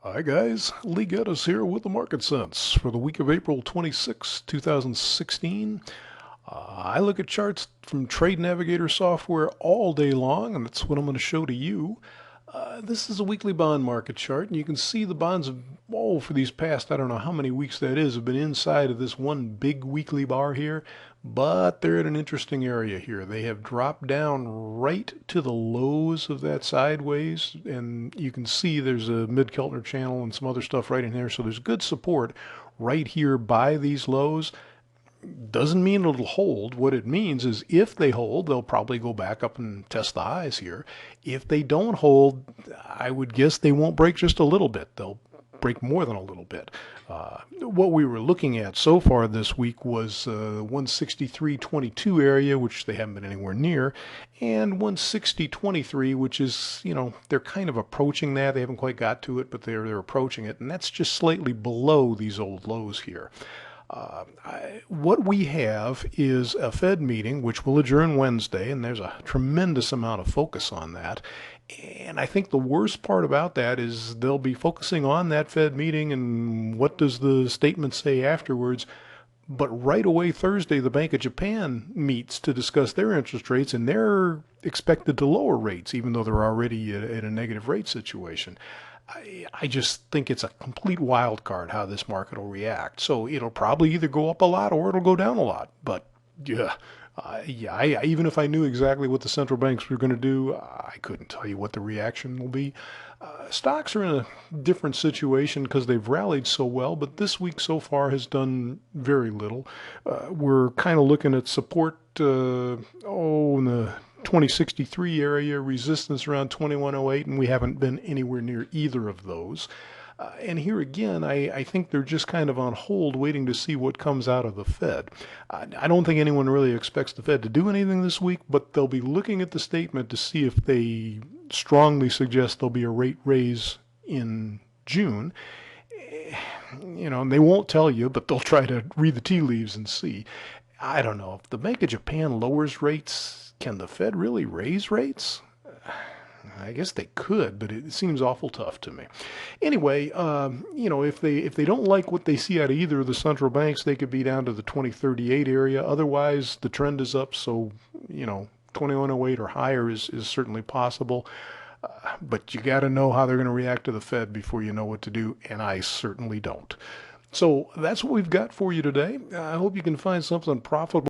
Hi guys, Lee Gettess here with the Market Sense for the week of April 26, 2016. I look at charts from Trade Navigator software all day long, and that's what I'm going to show to you. This is a weekly bond market chart, and you can see the bonds for these past, I don't know how many weeks that is, have been inside of this one big weekly bar here, but they're at an interesting area here. They have dropped down right to the lows of that sideways, and you can see there's a mid-Keltner channel and some other stuff right in there, so there's good support right here by these lows. Doesn't mean it'll hold. What it means is if they hold, they'll probably go back up and test the highs here. If they don't hold, I would guess they won't break just a little bit. They'll break more than a little bit. What we were looking at so far this week was 163.22 area, which they haven't been anywhere near, and 160.23, which is, they're kind of approaching that. They haven't quite got to it, but they're approaching it, and that's just slightly below these old lows here. What we have is a Fed meeting, which will adjourn Wednesday, and there's a tremendous amount of focus on that. And I think the worst part about that is they'll be focusing on that Fed meeting and what does the statement say afterwards. But right away Thursday, the Bank of Japan meets to discuss their interest rates, and they're expected to lower rates, even though they're already at a negative rate situation. I just think it's a complete wild card how this market will react. So it'll probably either go up a lot or it'll go down a lot. But even if I knew exactly what the central banks were going to do, I couldn't tell you what the reaction will be. Stocks are in a different situation because they've rallied so well, but this week so far has done very little. We're kind of looking at support, in the 2063 area, resistance around 2108, and we haven't been anywhere near either of those. And here again, I think they're just kind of on hold waiting to see what comes out of the Fed. I don't think anyone really expects the Fed to do anything this week, but they'll be looking at the statement to see if they strongly suggest there'll be a rate raise in June. And they won't tell you, but they'll try to read the tea leaves and see. I don't know. If the Bank of Japan lowers rates, can the Fed really raise rates? I guess they could, but it seems awful tough to me. Anyway, if they don't like what they see out of either of the central banks, they could be down to the 2038 area. Otherwise, the trend is up, so 2108 or higher is certainly possible. But you got to know how they're going to react to the Fed before you know what to do, and I certainly don't. So that's what we've got for you today. I hope you can find something profitable